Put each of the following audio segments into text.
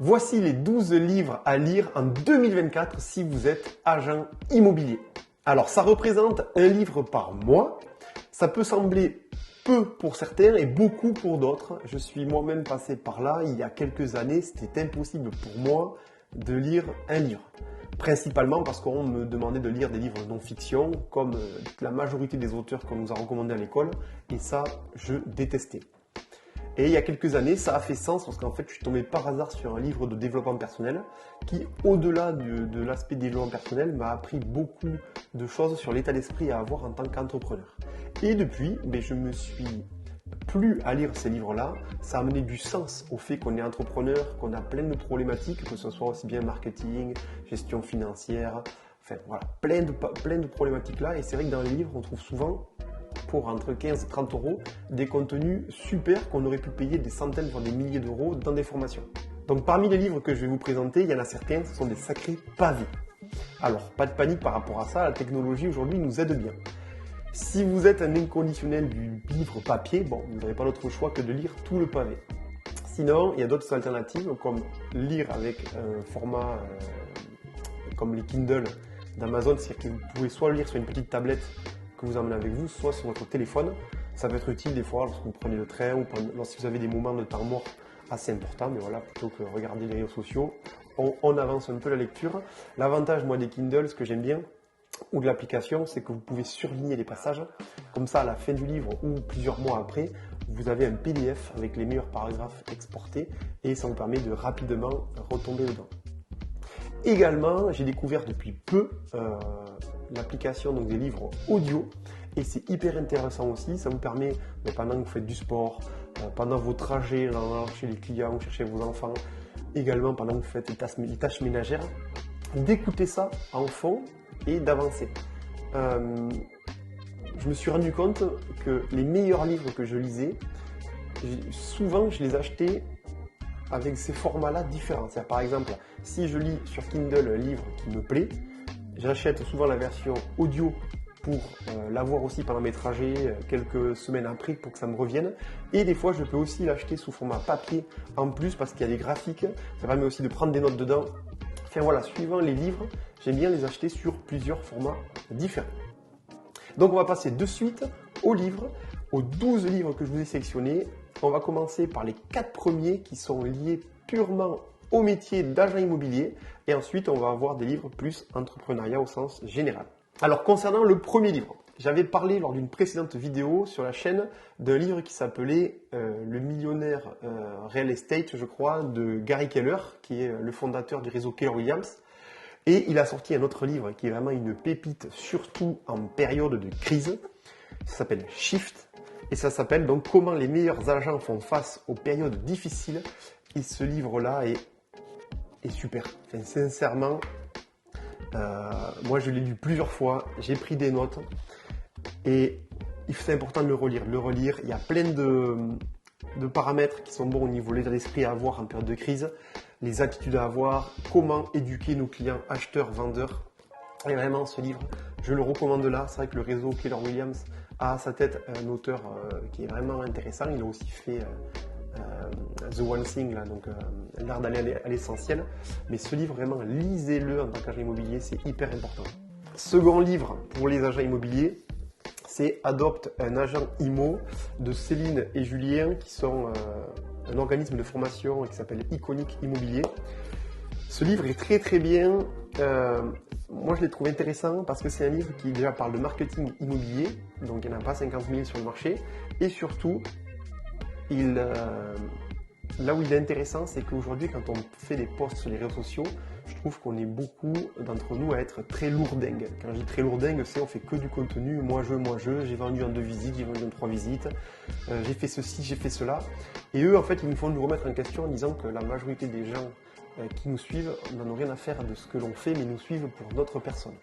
Voici les 12 livres à lire en 2024 si vous êtes agent immobilier. Alors, ça représente un livre par mois. Ça peut sembler peu pour certains et beaucoup pour d'autres. Je suis moi-même passé par là. Il y a quelques années, c'était impossible pour moi de lire un livre. Principalement parce qu'on me demandait de lire des livres non-fiction, comme la majorité des auteurs qu'on nous a recommandés à l'école. Et ça, je détestais. Et il y a quelques années, ça a fait sens parce qu'en fait, je suis tombé par hasard sur un livre de développement personnel qui, au-delà de l'aspect développement personnel, m'a appris beaucoup de choses sur l'état d'esprit à avoir en tant qu'entrepreneur. Et depuis, je me suis plu à lire ces livres-là. Ça a amené du sens au fait qu'on est entrepreneur, qu'on a plein de problématiques, que ce soit aussi bien marketing, gestion financière, enfin voilà, plein de problématiques là. Et c'est vrai que dans les livres, on trouve souvent pour entre 15 et 30 euros, des contenus super qu'on aurait pu payer des centaines voire des milliers d'euros dans des formations. Donc parmi les livres que je vais vous présenter, il y en a certains, ce sont des sacrés pavés. Alors pas de panique par rapport à ça, la technologie aujourd'hui nous aide bien. Si vous êtes un inconditionnel du livre papier, vous n'avez pas d'autre choix que de lire tout le pavé. Sinon, il y a d'autres alternatives comme lire avec un format comme les Kindle d'Amazon, c'est-à-dire que vous pouvez soit lire sur une petite tablette que vous emmenez avec vous, soit sur votre téléphone. Ça peut être utile des fois lorsque vous prenez le train ou lorsque vous avez des moments de temps mort assez importants, mais voilà, plutôt que regarder les réseaux sociaux, on avance un peu la lecture. L'avantage, moi, des Kindle, ce que j'aime bien, ou de l'application, c'est que vous pouvez surligner les passages. Comme ça, à la fin du livre ou plusieurs mois après, vous avez un PDF avec les meilleurs paragraphes exportés et ça vous permet de rapidement retomber dedans. Également, j'ai découvert depuis peu l'application des livres audio et c'est hyper intéressant aussi. Ça vous permet, pendant que vous faites du sport, pendant vos trajets chez les clients ou chercher vos enfants, également pendant que vous faites les tâches ménagères, d'écouter ça en fond et d'avancer. Je me suis rendu compte que les meilleurs livres que je lisais, souvent je les achetais avec ces formats-là différents. C'est-à-dire, par exemple, si je lis sur Kindle un livre qui me plaît, j'achète souvent la version audio pour l'avoir aussi pendant mes trajets quelques semaines après pour que ça me revienne. Et des fois, je peux aussi l'acheter sous format papier en plus parce qu'il y a des graphiques. Ça permet aussi de prendre des notes dedans. Enfin voilà, suivant les livres, j'aime bien les acheter sur plusieurs formats différents. Donc on va passer de suite aux livres, aux 12 livres que je vous ai sélectionnés. On va commencer par les 4 premiers qui sont liés purement au métier d'agent immobilier. Et ensuite, on va avoir des livres plus entrepreneuriat au sens général. Alors concernant le premier livre, j'avais parlé lors d'une précédente vidéo sur la chaîne d'un livre qui s'appelait Le millionnaire real estate, je crois, de Gary Keller, qui est le fondateur du réseau Keller Williams. Et il a sorti un autre livre qui est vraiment une pépite, surtout en période de crise. Ça s'appelle Shift. Et ça s'appelle donc Comment les meilleurs agents font face aux périodes difficiles. Et ce livre-là est super. Enfin, sincèrement, moi je l'ai lu plusieurs fois, j'ai pris des notes. Et c'est important de le relire. Il y a plein de paramètres qui sont bons au niveau de l'état d'esprit à avoir en période de crise. Les attitudes à avoir, comment éduquer nos clients, acheteurs, vendeurs. Et vraiment, ce livre, je le recommande là. C'est vrai que le réseau Keller Williams a à sa tête un auteur qui est vraiment intéressant. Il a aussi fait The One Thing, l'art d'aller à l'essentiel. Mais ce livre, vraiment, lisez-le en tant qu'agent immobilier, c'est hyper important. Second livre pour les agents immobiliers, c'est Adopte un agent IMO de Céline et Julien, qui sont un organisme de formation qui s'appelle Iconique Immobilier. Ce livre est très très bien. Moi je l'ai trouvé intéressant parce que c'est un livre qui déjà parle de marketing immobilier, donc il n'y en a pas 50 000 sur le marché. Et surtout, là où il est intéressant, c'est qu'aujourd'hui quand on fait des posts sur les réseaux sociaux, je trouve qu'on est beaucoup d'entre nous à être très lourdingue. Quand je dis très lourdingue, c'est on fait que du contenu, moi je, j'ai vendu en 2 visites, j'ai vendu en 3 visites, j'ai fait ceci, j'ai fait cela. Et eux en fait ils nous font nous remettre en question en disant que la majorité des gens qui nous suivent n'en ont rien à faire de ce que l'on fait, mais nous suivent pour notre personne.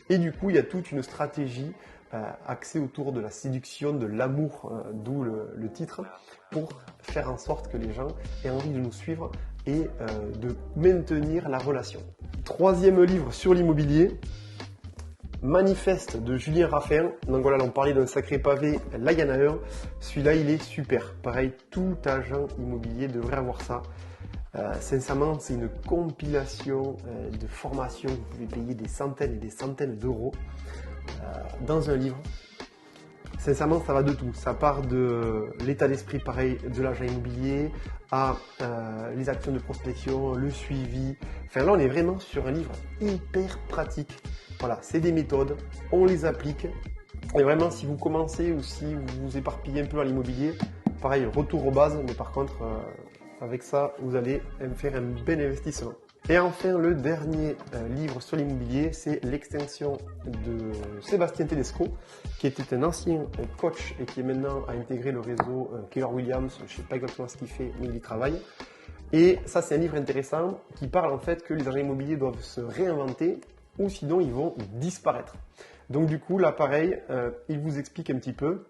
Et du coup il y a toute une stratégie axée autour de la séduction, de l'amour, d'où le titre, pour faire en sorte que les gens aient envie de nous suivre et de maintenir la relation. Troisième livre sur l'immobilier, Manifeste de Julien Raphaël. Donc voilà, on parlait d'un sacré pavé, là il y en a un. Celui-là il est super. Pareil, tout agent immobilier devrait avoir ça. Sincèrement, c'est une compilation de formations. Vous pouvez payer des centaines et des centaines d'euros dans un livre. Sincèrement, ça va de tout. Ça part de l'état d'esprit, pareil, de l'agent immobilier, à les actions de prospection, le suivi. Enfin là, on est vraiment sur un livre hyper pratique. Voilà, c'est des méthodes, on les applique. Et vraiment, si vous commencez ou si vous vous éparpillez un peu à l'immobilier, pareil, retour aux bases, mais par contre, avec ça, vous allez faire un bel investissement. Et enfin, le dernier livre sur l'immobilier, c'est L'extinction de Sébastien Tedesco, qui était un ancien coach et qui est maintenant à intégrer le réseau Keller Williams. Je ne sais pas exactement ce qu'il fait, mais il y travaille. Et ça, c'est un livre intéressant qui parle en fait que les agents immobiliers doivent se réinventer ou sinon ils vont disparaître. Donc du coup, là, pareil, il vous explique un petit peu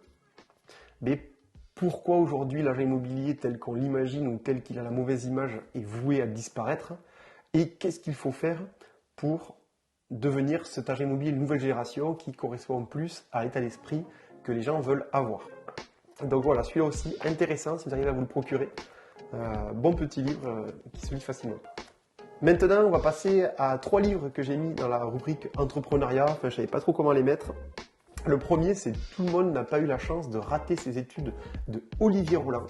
mais pourquoi aujourd'hui l'agent immobilier tel qu'on l'imagine ou tel qu'il a la mauvaise image est voué à disparaître et qu'est-ce qu'il faut faire pour devenir cet agent immobilier de nouvelle génération qui correspond plus à l'état d'esprit que les gens veulent avoir. Donc voilà, celui-là aussi intéressant si vous arrivez à vous le procurer. Bon petit livre qui se lit facilement. Maintenant, on va passer à 3 livres que j'ai mis dans la rubrique entrepreneuriat. Enfin, je ne savais pas trop comment les mettre. Le premier, c'est Tout le monde n'a pas eu la chance de rater ses études de Olivier Roland.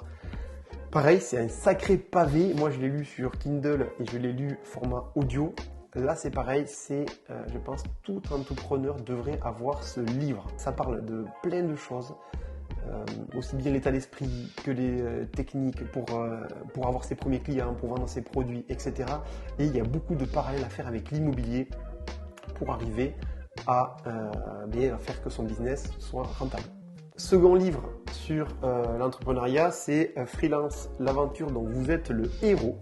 Pareil, c'est un sacré pavé. Moi, je l'ai lu sur Kindle et je l'ai lu format audio. Là, c'est pareil, je pense, tout entrepreneur devrait avoir ce livre. Ça parle de plein de choses, aussi bien l'état d'esprit que les techniques pour avoir ses premiers clients, pour vendre ses produits, etc. Et il y a beaucoup de parallèles à faire avec l'immobilier pour arriver à faire que son business soit rentable. Second livre sur l'entrepreneuriat, c'est Freelance, l'aventure dont vous êtes le héros.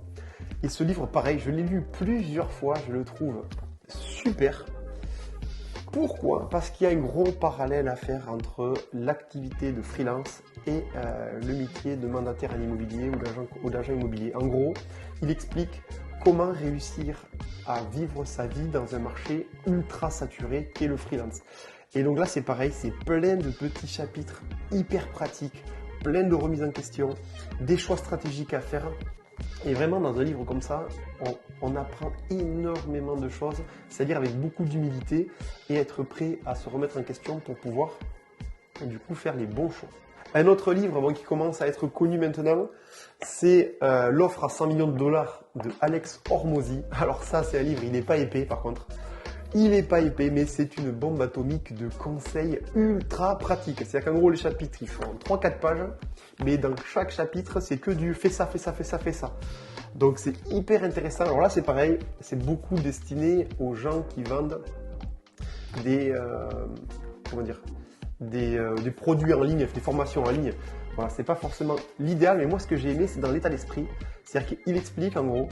Et ce livre, pareil, je l'ai lu plusieurs fois, je le trouve super. Pourquoi ? Parce qu'il y a un gros parallèle à faire entre l'activité de freelance et le métier de mandataire en immobilier ou d'agent immobilier. En gros, il explique comment réussir à vivre sa vie dans un marché ultra saturé qu'est le freelance. Et donc là, c'est pareil, c'est plein de petits chapitres hyper pratiques, plein de remises en question, des choix stratégiques à faire. Et vraiment, dans un livre comme ça, on apprend énormément de choses, c'est-à-dire avec beaucoup d'humilité et être prêt à se remettre en question pour pouvoir, du coup, faire les bons choix. Un autre livre qui commence à être connu maintenant, c'est L'offre à 100 millions de dollars de Alex Hormozy. Alors ça, c'est un livre, il n'est pas épais par contre. Il n'est pas épais, mais c'est une bombe atomique de conseils ultra pratiques. C'est-à-dire qu'en gros, les chapitres, ils font 3-4 pages, mais dans chaque chapitre, c'est que du fais ça, fais ça, fais ça, fais ça. Donc c'est hyper intéressant. Alors là, c'est pareil, c'est beaucoup destiné aux gens qui vendent des produits en ligne, des formations en ligne. Voilà, c'est pas forcément l'idéal, mais moi, ce que j'ai aimé, c'est dans l'état d'esprit. C'est-à-dire qu'il explique, en gros,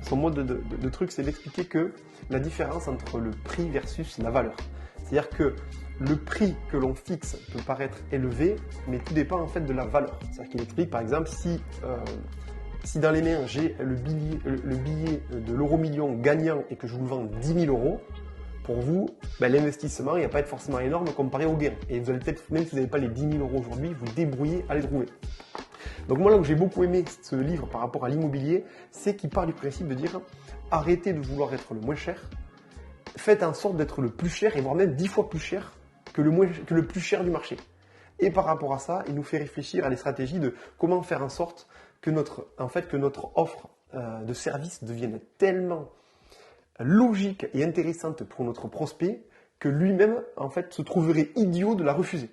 son mode de truc, c'est d'expliquer que la différence entre le prix versus la valeur. C'est-à-dire que le prix que l'on fixe peut paraître élevé, mais tout dépend en fait de la valeur. C'est-à-dire qu'il explique, par exemple, si dans les mains, j'ai le billet de l'euro million gagnant et que je vous le vends 10 000 euros, pour vous, l'investissement, il va pas être forcément énorme comparé au gain. Et vous allez peut-être, même si vous n'avez pas les 10 000 euros aujourd'hui, vous débrouiller à les trouver. Donc moi, là où j'ai beaucoup aimé ce livre par rapport à l'immobilier, c'est qu'il part du principe de dire arrêtez de vouloir être le moins cher, faites en sorte d'être le plus cher et voire même 10 fois plus cher que le plus cher du marché. Et par rapport à ça, il nous fait réfléchir à des stratégies de comment faire en sorte que notre offre de service devienne tellement logique et intéressante pour notre prospect que lui-même en fait se trouverait idiot de la refuser.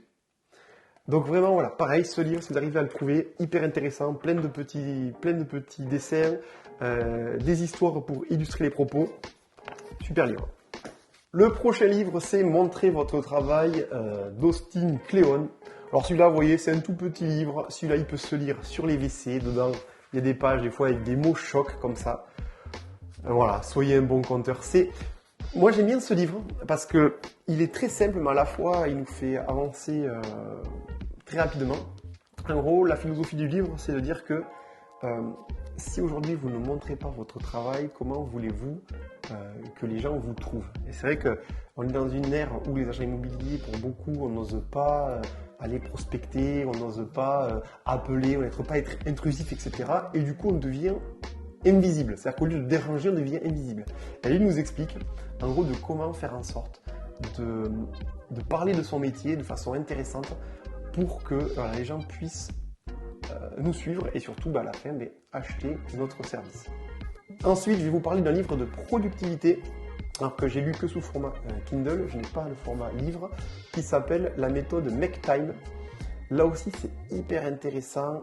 Donc vraiment voilà, pareil, ce livre, si vous arrivez à le trouver, hyper intéressant, plein de petits dessins, des histoires pour illustrer les propos, super livre. Le prochain livre, c'est Montrer votre travail d'Austin Kleon. Alors celui-là, vous voyez, c'est un tout petit livre, celui-là il peut se lire sur les WC, dedans il y a des pages des fois avec des mots chocs comme ça. Voilà, soyez un bon conteur. Moi j'aime bien ce livre parce que il est très simple, mais à la fois il nous fait avancer très rapidement. En gros, la philosophie du livre, c'est de dire que si aujourd'hui vous ne montrez pas votre travail, comment voulez-vous que les gens vous trouvent ? Et c'est vrai qu'on est dans une ère où les agents immobiliers, pour beaucoup, on n'ose pas aller prospecter, on n'ose pas appeler, on n'ose pas être intrusif, etc. Et du coup, on devient invisible. C'est-à-dire qu'au lieu de déranger, on devient invisible. Et il nous explique, en gros, de comment faire en sorte de parler de son métier de façon intéressante pour que les gens puissent nous suivre et surtout, à la fin, acheter notre service. Ensuite, je vais vous parler d'un livre de productivité, alors que j'ai lu que sous format Kindle, je n'ai pas le format livre, qui s'appelle la méthode Make Time. Là aussi, c'est hyper intéressant.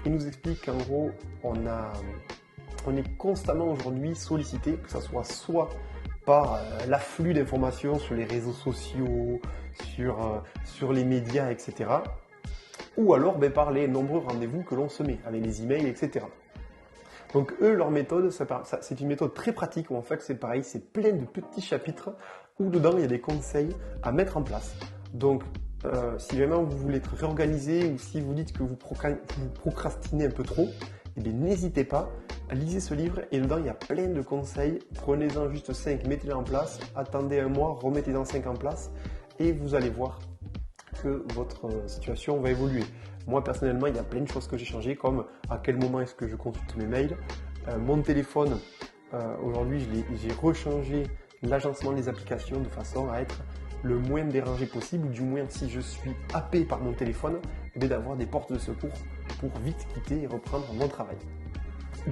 Il nous explique qu'en gros, on est constamment aujourd'hui sollicité, que ce soit par l'afflux d'informations sur les réseaux sociaux, sur les médias, etc. Ou alors par les nombreux rendez-vous que l'on se met, avec les emails, etc. Donc eux, leur méthode, c'est une méthode très pratique où en fait c'est pareil, c'est plein de petits chapitres où dedans il y a des conseils à mettre en place. Donc si vraiment vous voulez être réorganisé ou si vous dites que vous procrastinez un peu trop, eh bien n'hésitez pas, lisez ce livre et dedans il y a plein de conseils. Prenez-en juste 5, mettez-les en place, attendez un mois, remettez-en 5 en place et vous allez voir que votre situation va évoluer. Moi personnellement, il y a plein de choses que j'ai changées, comme à quel moment est-ce que je consulte mes mails. Mon téléphone, aujourd'hui, j'ai rechangé l'agencement des applications de façon à être le moins dérangé possible, ou du moins si je suis happé par mon téléphone, d'avoir des portes de secours pour vite quitter et reprendre mon travail.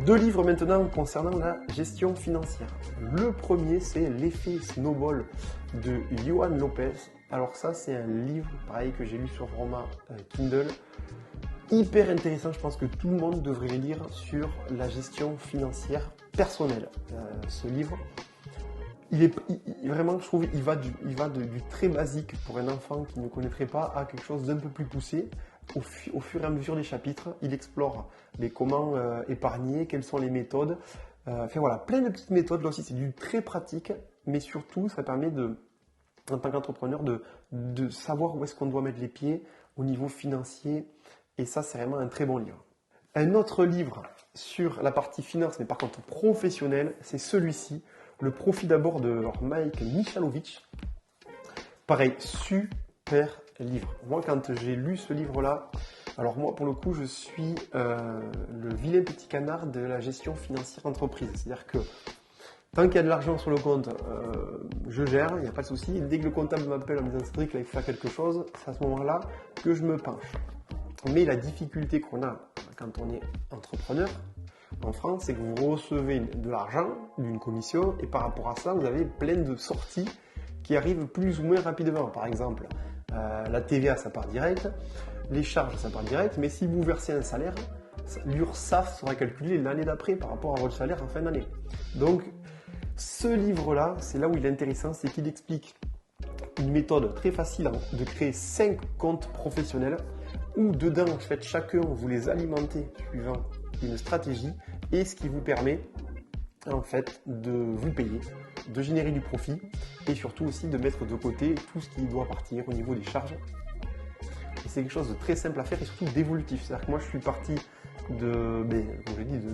2 livres maintenant concernant la gestion financière. Le premier, c'est L'effet Snowball de Johan Lopez. Alors ça, c'est un livre, pareil, que j'ai lu sur format Kindle. Hyper intéressant, je pense que tout le monde devrait le lire sur la gestion financière personnelle. Ce livre, vraiment, je trouve, il va du très basique pour un enfant qui ne connaîtrait pas à quelque chose d'un peu plus poussé. Au fur et à mesure des chapitres, il explore comment épargner, quelles sont les méthodes. Voilà, plein de petites méthodes. Là aussi, c'est du très pratique, mais surtout, ça permet en tant qu'entrepreneur, de savoir où est-ce qu'on doit mettre les pieds au niveau financier. Et ça, c'est vraiment un très bon livre. Un autre livre sur la partie finance, mais par contre professionnelle, c'est celui-ci, Le profit d'abord de Mike Michalowicz. Pareil, super livre. Moi, quand j'ai lu ce livre-là, alors moi, pour le coup, je suis le vilain petit canard de la gestion financière entreprise. C'est-à-dire que tant qu'il y a de l'argent sur le compte, je gère, il n'y a pas de souci. Et dès que le comptable m'appelle en me disant Cédric, là, il faut faire quelque chose, c'est à ce moment-là que je me penche. Mais la difficulté qu'on a quand on est entrepreneur en France, c'est que vous recevez de l'argent d'une commission et par rapport à ça, vous avez plein de sorties qui arrivent plus ou moins rapidement. Par exemple, la TVA, ça part direct, les charges, ça part direct, mais si vous versez un salaire, l'URSSAF sera calculé l'année d'après par rapport à votre salaire en fin d'année. Donc, ce livre-là, c'est là où il est intéressant, c'est qu'il explique une méthode très facile de créer 5 comptes professionnels où dedans, en fait, chacun, vous les alimentez suivant une stratégie et ce qui vous permet, en fait, de vous payer, de générer du profit et surtout aussi de mettre de côté tout ce qui doit partir au niveau des charges. Et c'est quelque chose de très simple à faire et surtout d'évolutif. C'est-à-dire que moi, je suis parti de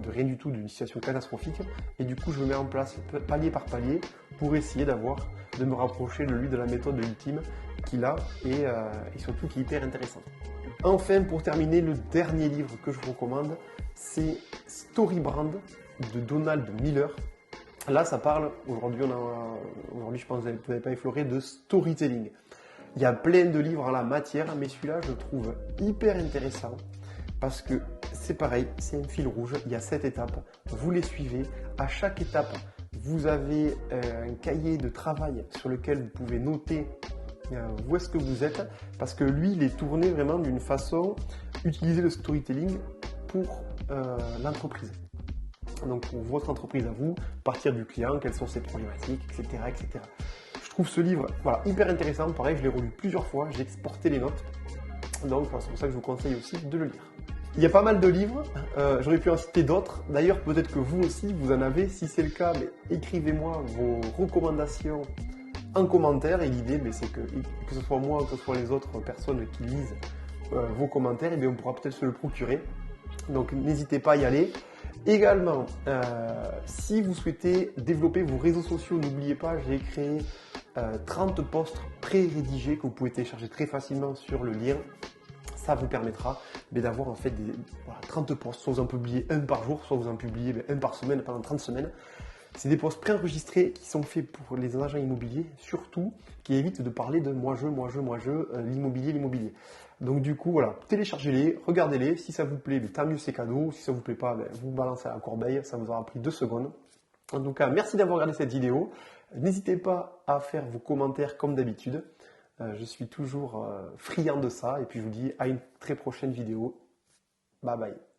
rien du tout, d'une situation catastrophique. Et du coup, je me mets en place palier par palier pour essayer de me rapprocher de lui, de la méthode ultime qu'il a et surtout qui est hyper intéressante. Enfin, pour terminer, le dernier livre que je vous recommande, c'est Storybrand de Donald Miller. Là, ça parle, aujourd'hui je pense que vous n'avez pas effleuré, de storytelling. Il y a plein de livres en la matière, mais celui-là, je le trouve hyper intéressant parce que c'est pareil, c'est un fil rouge, il y a 7 étapes, vous les suivez, à chaque étape, vous avez un cahier de travail sur lequel vous pouvez noter où est-ce que vous êtes, parce que lui, il est tourné vraiment d'une façon, utiliser le storytelling pour l'entreprise. Donc pour votre entreprise à vous, partir du client, quelles sont ses problématiques, etc., etc. Je trouve ce livre hyper intéressant, pareil, je l'ai relu plusieurs fois, j'ai exporté les notes, donc c'est pour ça que je vous conseille aussi de le lire. Il y a pas mal de livres, j'aurais pu en citer d'autres, d'ailleurs peut-être que vous aussi, vous en avez, si c'est le cas, écrivez-moi vos recommandations en commentaire, et l'idée c'est que ce soit moi ou que ce soit les autres personnes qui lisent vos commentaires, et bien on pourra peut-être se le procurer, donc n'hésitez pas à y aller. Également, si vous souhaitez développer vos réseaux sociaux, n'oubliez pas, j'ai créé 30 posts pré-rédigés que vous pouvez télécharger très facilement sur le lien. ça vous permettra d'avoir en fait 30 posts. Soit vous en publiez un par jour, soit vous en publiez un par semaine pendant 30 semaines. C'est des posts préenregistrés qui sont faits pour les agents immobiliers, surtout qui évitent de parler de moi je, l'immobilier. Donc du coup, voilà, téléchargez-les, regardez-les. Si ça vous plaît, tant mieux, c'est cadeau. Si ça vous plaît pas, vous balancez à la corbeille. Ça vous aura pris 2 secondes. En tout cas, merci d'avoir regardé cette vidéo. N'hésitez pas à faire vos commentaires comme d'habitude. Je suis toujours friand de ça. Et puis je vous dis à une très prochaine vidéo. Bye bye.